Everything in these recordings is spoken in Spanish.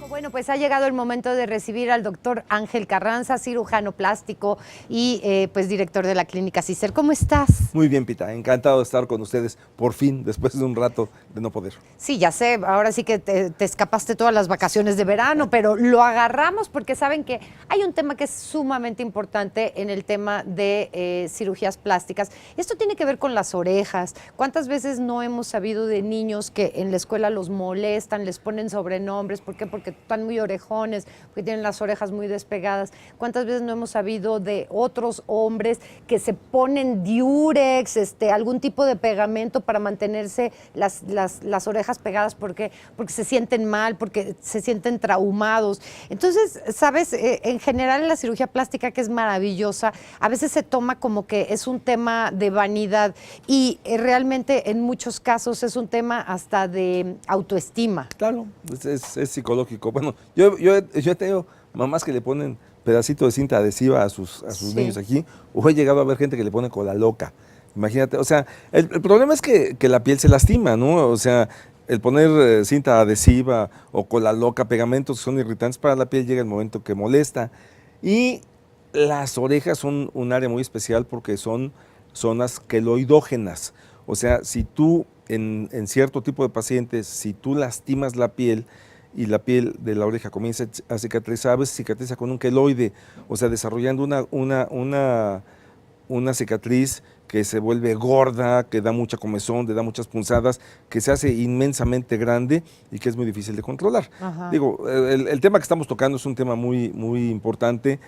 Bueno, pues ha llegado el momento de recibir al doctor Ángel Carranza, cirujano plástico y pues director de la clínica Cicer. ¿Cómo estás? Muy bien, Pita, encantado de estar con ustedes, por fin, después de un rato de no poder. Sí, ya sé, ahora sí que te escapaste todas las vacaciones de verano, pero lo agarramos porque saben que hay un tema que es sumamente importante en el tema de cirugías plásticas. Esto tiene que ver con las orejas. ¿Cuántas veces no hemos sabido de niños que en la escuela los molestan, les ponen sobrenombres? ¿Por qué? Porque están muy orejones, porque tienen las orejas muy despegadas. ¿Cuántas veces no hemos sabido de otros hombres que se ponen diurex, algún tipo de pegamento para mantenerse las orejas pegadas porque se sienten mal, porque se sienten traumados? Entonces, sabes, en general en la cirugía plástica, que es maravillosa, a veces se toma como que es un tema de vanidad y realmente en muchos casos es un tema hasta de autoestima. Claro, es psicológico. Bueno, yo he tenido mamás que le ponen pedacito de cinta adhesiva a sus Sí. niños aquí, o he llegado a ver gente que le pone cola loca. Imagínate, o sea, el problema es que la piel se lastima, ¿no? O sea, el poner cinta adhesiva o cola loca, pegamentos que son irritantes para la piel, llega el momento que molesta. Y las orejas son un área muy especial porque son zonas queloidógenas. O sea, si tú en cierto tipo de pacientes, si tú lastimas la piel y la piel de la oreja comienza a cicatrizar, a veces cicatriza con un queloide, o sea, desarrollando una cicatriz que se vuelve gorda, que da mucha comezón, que da muchas punzadas, que se hace inmensamente grande y que es muy difícil de controlar. Ajá. Digo, el tema que estamos tocando es un tema muy, muy importante,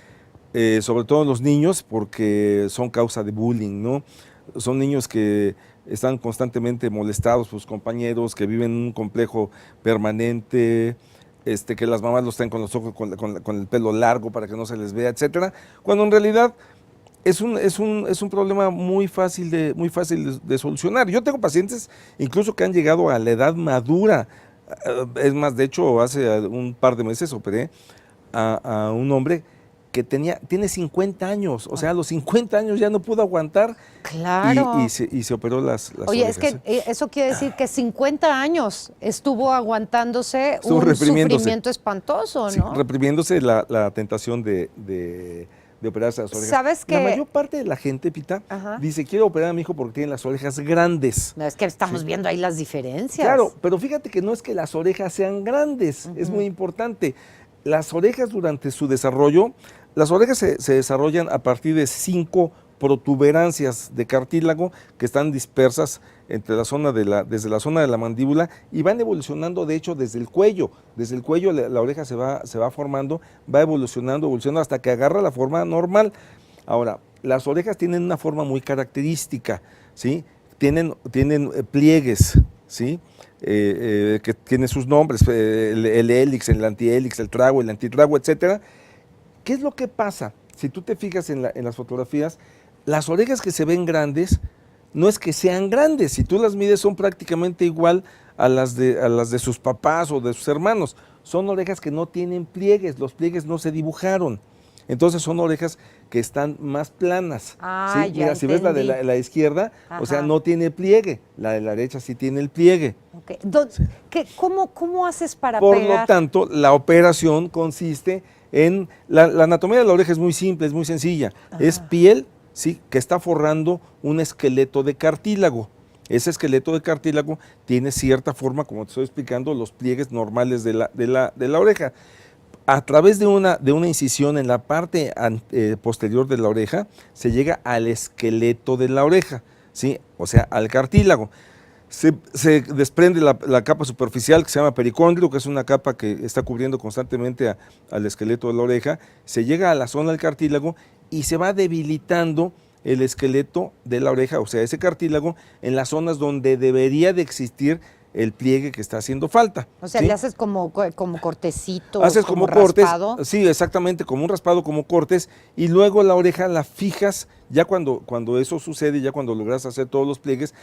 sobre todo en los niños, porque son causa de bullying, ¿no? Son niños que están constantemente molestados por sus compañeros, que viven en un complejo permanente, que las mamás los traen con los ojos, con el pelo largo para que no se les vea, etcétera, cuando en realidad es un problema muy fácil de solucionar. Yo tengo pacientes incluso que han llegado a la edad madura. Es más, de hecho, hace un par de meses operé a un hombre que tiene 50 años, o sea, a los 50 años ya no pudo aguantar. Claro. Y se operó las Oye, orejas. es que eso quiere decir que 50 años estuvo aguantándose Estuvo un reprimiéndose. sufrimiento espantoso, Sí, ¿no? reprimiéndose la tentación de operarse las orejas. ¿Sabes qué? La mayor parte de la gente, Pita, Ajá. dice, quiero operar a mi hijo porque tiene las orejas grandes. No, es que estamos viendo ahí las diferencias. Claro, pero fíjate que no es que las orejas sean grandes, es muy importante. Las orejas durante su desarrollo, las orejas se desarrollan a partir de 5 protuberancias de cartílago que están dispersas desde la zona de la mandíbula y van evolucionando, de hecho, desde el cuello. Desde el cuello la oreja se va formando, va evolucionando hasta que agarra la forma normal. Ahora, las orejas tienen una forma muy característica, ¿sí? Tienen pliegues, ¿sí? Que tienen sus nombres, el hélix, el antihélix, el trago, el antitrago, etcétera. ¿Qué es lo que pasa? Si tú te fijas en las fotografías, las orejas que se ven grandes, no es que sean grandes, si tú las mides son prácticamente igual a las de sus papás o de sus hermanos. Son orejas que no tienen pliegues, los pliegues no se dibujaron. Entonces son orejas que están más planas. Ah, ¿sí? ya Mira, si ves la de la izquierda, Ajá. o sea, no tiene pliegue, la de la derecha sí tiene el pliegue. Okay. ¿Cómo haces para Por pegar? lo tanto, la operación consiste en, la anatomía de la oreja es muy simple, es muy sencilla. Ajá. Es piel, ¿sí? Que está forrando un esqueleto de cartílago. Ese esqueleto de cartílago tiene cierta forma, como te estoy explicando, los pliegues normales de la oreja. A través de una incisión en la parte posterior de la oreja, se llega al esqueleto de la oreja, ¿sí? O sea, al cartílago. Se desprende la capa superficial que se llama pericóndilo, que es una capa que está cubriendo constantemente al esqueleto de la oreja. Se llega a la zona del cartílago y se va debilitando el esqueleto de la oreja, o sea, ese cartílago, en las zonas donde debería de existir el pliegue que está haciendo falta. O sea, ¿sí? le haces como cortecito, Haces como cortes, raspado. sí, exactamente, como un raspado, como cortes, y luego la oreja la fijas, ya cuando eso sucede, ya cuando logras hacer todos los pliegues,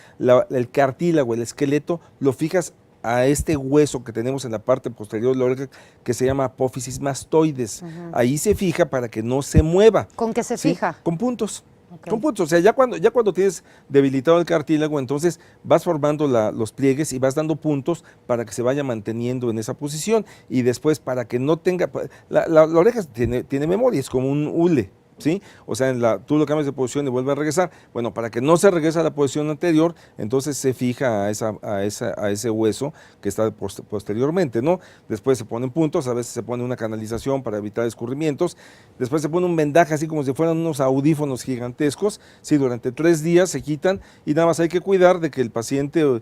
el cartílago, el esqueleto, lo fijas a este hueso que tenemos en la parte posterior de la oreja, que se llama apófisis mastoides. Ahí se fija para que no se mueva. ¿Con qué se ¿sí? fija? Con puntos. Ok. Son puntos, o sea, ya cuando tienes debilitado el cartílago, entonces vas formando los pliegues y vas dando puntos para que se vaya manteniendo en esa posición y después para que no tenga, la oreja tiene memoria, es como un hule. ¿Sí? O sea, tú lo cambias de posición y vuelve a regresar. Bueno, para que no se regrese a la posición anterior, entonces se fija a ese hueso que está posteriormente, ¿no? Después se ponen puntos, a veces se pone una canalización para evitar escurrimientos, después se pone un vendaje así como si fueran unos audífonos gigantescos, ¿sí? Durante 3 días se quitan y nada más hay que cuidar de que el paciente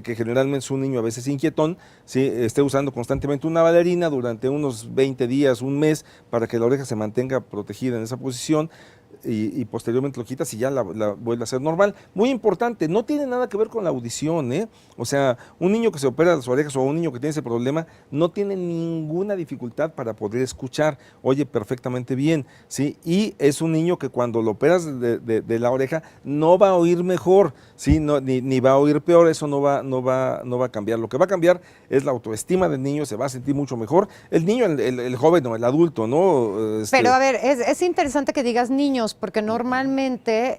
que generalmente es un niño a veces inquietón, ¿sí? Esté usando constantemente una bailarina durante unos 20 días, un mes, para que la oreja se mantenga protegida en esa posición y posteriormente lo quitas y ya la vuelve a ser normal. Muy importante, no tiene nada que ver con la audición, ¿eh? O sea, un niño que se opera las orejas o un niño que tiene ese problema no tiene ninguna dificultad para poder escuchar, oye perfectamente bien, ¿sí? Y es un niño que cuando lo operas de la oreja no va a oír mejor, ¿sí? No, ni va a oír peor, eso no va a cambiar. Lo que va a cambiar es la autoestima del niño, se va a sentir mucho mejor. El niño, el joven o el adulto, ¿no? Pero a ver, es interesante que digas niños, porque normalmente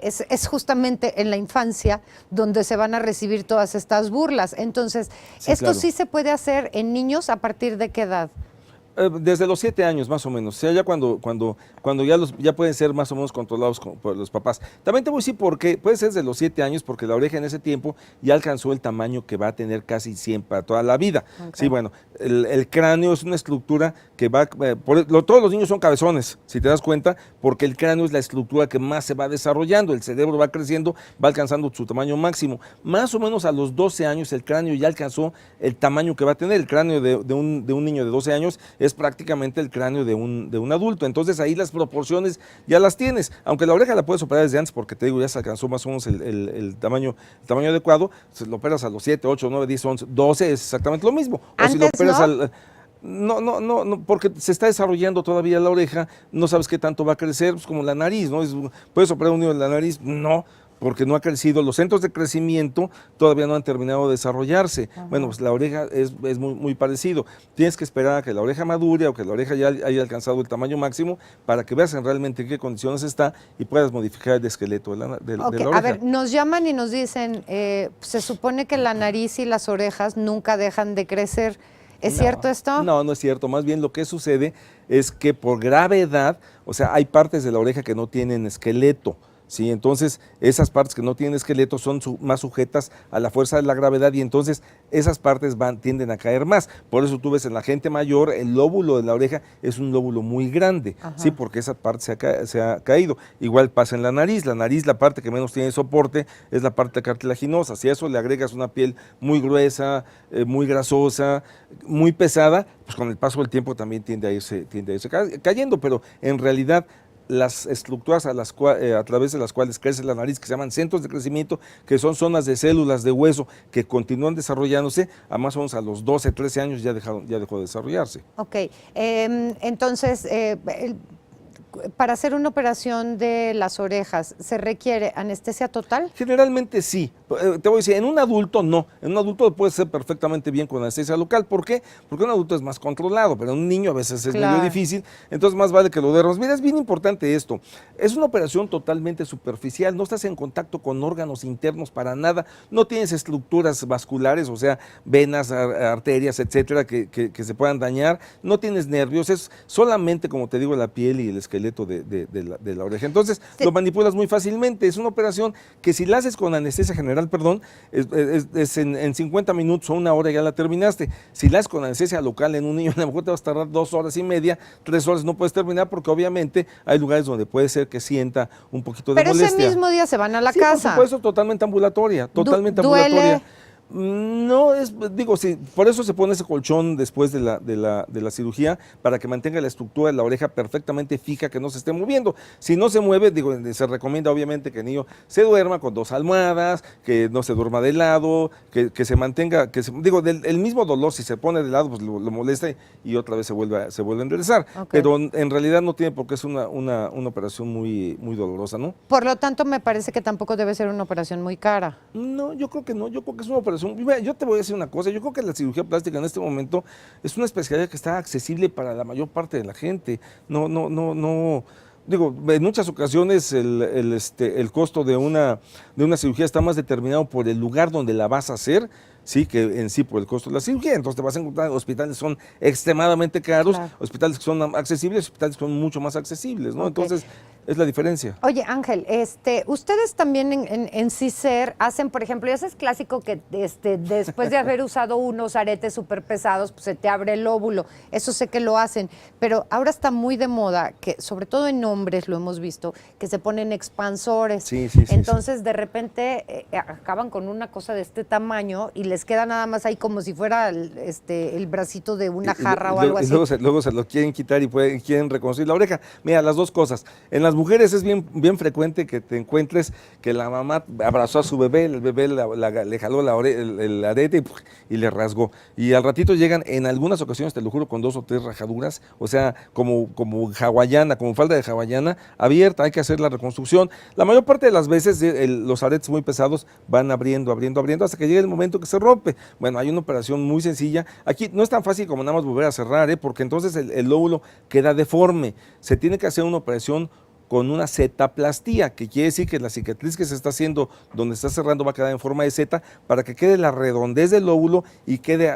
es justamente en la infancia donde se van a recibir todas estas burlas. Entonces, Sí, ¿esto claro. sí se puede hacer en niños a partir de qué edad? Desde los 7 años más o menos, o sea, ya cuando ya pueden ser más o menos controlados por los papás. También te voy a decir por qué, puede ser desde los 7 años porque la oreja en ese tiempo ya alcanzó el tamaño que va a tener casi siempre para toda la vida. Ok. Sí, bueno, el cráneo es una estructura que va, todos los niños son cabezones, si te das cuenta, porque el cráneo es la estructura que más se va desarrollando, el cerebro va creciendo, va alcanzando su tamaño máximo. Más o menos a los 12 años el cráneo ya alcanzó el tamaño que va a tener. El cráneo de un niño de 12 años es prácticamente el cráneo de un adulto. Entonces ahí las proporciones ya las tienes. Aunque la oreja la puedes operar desde antes porque te digo, ya se alcanzó más o menos el tamaño adecuado. Si lo operas a los 7, 8, 9, 10, 11, 12 es exactamente lo mismo. O si lo Antes operas no. no, porque se está desarrollando todavía la oreja, no sabes qué tanto va a crecer, pues como la nariz, ¿no? ¿Puedes operar un niño en la nariz? No, porque no ha crecido, los centros de crecimiento todavía no han terminado de desarrollarse. Ajá. Bueno, pues la oreja es muy parecido. Tienes que esperar a que la oreja madure o que la oreja ya haya alcanzado el tamaño máximo para que veas realmente en qué condiciones está y puedas modificar el esqueleto de la Ok, oreja. a ver, nos llaman y nos dicen, se supone que la nariz y las orejas nunca dejan de crecer. ¿Es cierto esto? No es cierto. Más bien lo que sucede es que por gravedad, o sea, hay partes de la oreja que no tienen esqueleto. ¿Sí? Entonces, esas partes que no tienen esqueleto son más sujetas a la fuerza de la gravedad y entonces esas partes tienden a caer más. Por eso tú ves en la gente mayor, el lóbulo de la oreja es un lóbulo muy grande, ¿sí? Porque esa parte se ha caído. Igual pasa en la nariz, la parte que menos tiene soporte es la parte cartilaginosa. Si a eso le agregas una piel muy gruesa, muy grasosa, muy pesada, pues con el paso del tiempo también tiende a irse cayendo, pero en realidad las estructuras a través de las cuales crece la nariz, que se llaman centros de crecimiento, que son zonas de células de hueso que continúan desarrollándose, a más o menos a los 12, 13 años ya dejó de desarrollarse. Ok, entonces, para hacer una operación de las orejas, ¿se requiere anestesia total? Generalmente sí. Te voy a decir, en un adulto no. En un adulto puede ser perfectamente bien con anestesia local. ¿Por qué? Porque un adulto es más controlado, pero en un niño a veces es medio difícil. Entonces más vale que lo duermas. Mira, es bien importante esto. Es una operación totalmente superficial. No estás en contacto con órganos internos para nada. No tienes estructuras vasculares, o sea, venas, arterias, etcétera, que se puedan dañar. No tienes nervios. Es solamente, como te digo, la piel y el esqueleto de la oreja. Entonces lo manipulas muy fácilmente. Es una operación que si la haces con anestesia general, es en 50 minutos o 1 hora ya la terminaste. Si la haces con anestesia local en un niño, a lo mejor te vas a tardar 2 horas y media, 3 horas, no puedes terminar porque obviamente hay lugares donde puede ser que sienta un poquito de molestia. Pero ese mismo día se van a la Sí, casa. por supuesto, totalmente ambulatoria, ¿Duele? ambulatoria. No digo, sí, por eso se pone ese colchón después de la cirugía, para que mantenga la estructura de la oreja perfectamente fija, que no se esté moviendo. Si no se mueve, digo, se recomienda obviamente que el niño se duerma con 2 almohadas, que no se duerma de lado, que se mantenga, el mismo dolor, si se pone de lado, pues lo molesta y otra vez se vuelve a enderezar. Okay. Pero en realidad no tiene por qué ser una operación muy dolorosa, ¿no? Por lo tanto, me parece que tampoco debe ser una operación muy cara. No, yo creo que no, yo creo que es una operación. Mira, yo te voy a decir una cosa, yo creo que la cirugía plástica en este momento es una especialidad que está accesible para la mayor parte de la gente. Digo, en muchas ocasiones el costo de una cirugía está más determinado por el lugar donde la vas a hacer, sí, que en sí por el costo de la cirugía. Entonces te vas a encontrar hospitales que son extremadamente caros, Claro. hospitales que son accesibles, hospitales que son mucho más accesibles, ¿no? Ok. Entonces, es la diferencia. Oye, Ángel, ustedes también en CISER hacen, por ejemplo, ya es clásico que después de haber usado unos aretes súper pesados, pues se te abre el óvulo. Eso sé que lo hacen, pero ahora está muy de moda, que sobre todo en hombres lo hemos visto, que se ponen expansores. Sí, sí, sí, Entonces, de repente, acaban con una cosa de este tamaño y les queda nada más ahí como si fuera el bracito de una jarra o algo así. Y luego se lo quieren quitar y quieren reconstruir la oreja. Mira, las dos cosas. En las mujeres es bien frecuente que te encuentres que la mamá abrazó a su bebé, el bebé le jaló el arete y le rasgó. Y al ratito llegan, en algunas ocasiones, te lo juro, con 2 o 3 rajaduras, o sea, como hawaiana, como falda de hawaiana, abierta, hay que hacer la reconstrucción. La mayor parte de las veces los aretes muy pesados van abriendo, hasta que llega el momento que se rompe. Bueno, hay una operación muy sencilla. Aquí no es tan fácil como nada más volver a cerrar, porque entonces el lóbulo queda deforme. Se tiene que hacer una operación con una zetaplastía, que quiere decir que la cicatriz que se está haciendo donde está cerrando va a quedar en forma de zeta para que quede la redondez del lóbulo y quede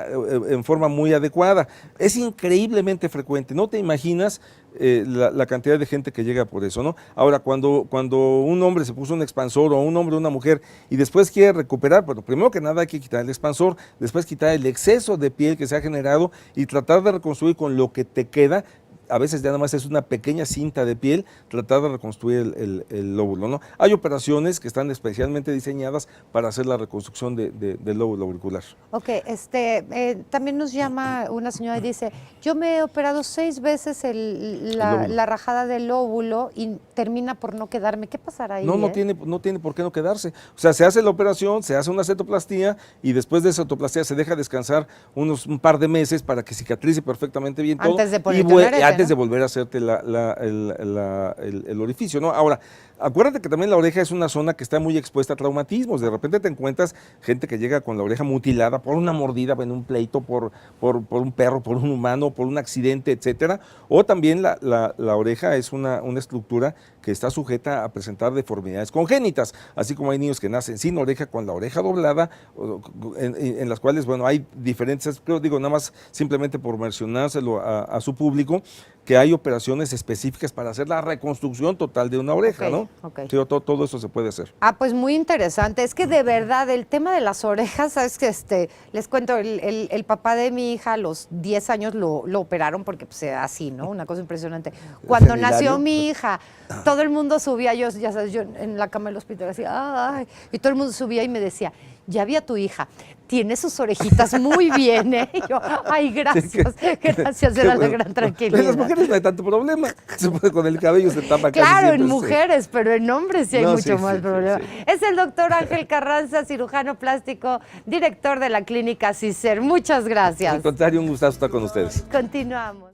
en forma muy adecuada. Es increíblemente frecuente, no te imaginas la cantidad de gente que llega por eso, ¿no? Ahora, cuando un hombre se puso un expansor o un hombre o una mujer y después quiere recuperar, bueno, primero que nada hay que quitar el expansor, después quitar el exceso de piel que se ha generado y tratar de reconstruir con lo que te queda. A veces ya nada más es una pequeña cinta de piel, tratar de reconstruir el lóbulo, ¿no? Hay operaciones que están especialmente diseñadas para hacer la reconstrucción del lóbulo auricular. Ok, también nos llama una señora y dice, yo me he operado 6 veces la rajada del óvulo y termina por no quedarme. ¿Qué pasará ahí? No tiene por qué no quedarse. O sea, se hace la operación, se hace una cetoplastía y después de esa cetoplastía se deja descansar un par de meses para que cicatrice perfectamente bien todo. Antes de ponerte un arete, antes de volver a hacerte el orificio, ¿no? Ahora, acuérdate que también la oreja es una zona que está muy expuesta a traumatismos. De repente te encuentras gente que llega con la oreja mutilada por una mordida en un pleito, por un perro, por un humano, por un accidente, etcétera. O también la oreja es una estructura que está sujeta a presentar deformidades congénitas, así como hay niños que nacen sin oreja, con la oreja doblada, en las cuales, bueno, hay diferentes, pero digo, nada más simplemente por mencionárselo a su público, que hay operaciones específicas para hacer la reconstrucción total de una oreja, ¿no? Okay. Sí, todo eso se puede hacer. Pues muy interesante. Es que de verdad, el tema de las orejas, sabes que les cuento, el papá de mi hija a los 10 años lo operaron porque pues así, ¿no? Una cosa impresionante. Cuando nació mi hija, todo el mundo subía, ya sabes, yo en la cama del hospital decía, ay, y todo el mundo subía y me decía, ya vi a tu hija, tiene sus orejitas muy bien, ¿eh? Y yo, ay, gracias, gracias, era la gran tranquilidad. En las mujeres no hay tanto problema, con el cabello se tapa casi Claro, siempre, en mujeres, pero en hombres sí hay mucho más problema. Sí. Es el doctor Ángel Carranza, cirujano plástico, director de la clínica CISER. Muchas gracias. Al contrario, un gustazo estar con ustedes. Continuamos.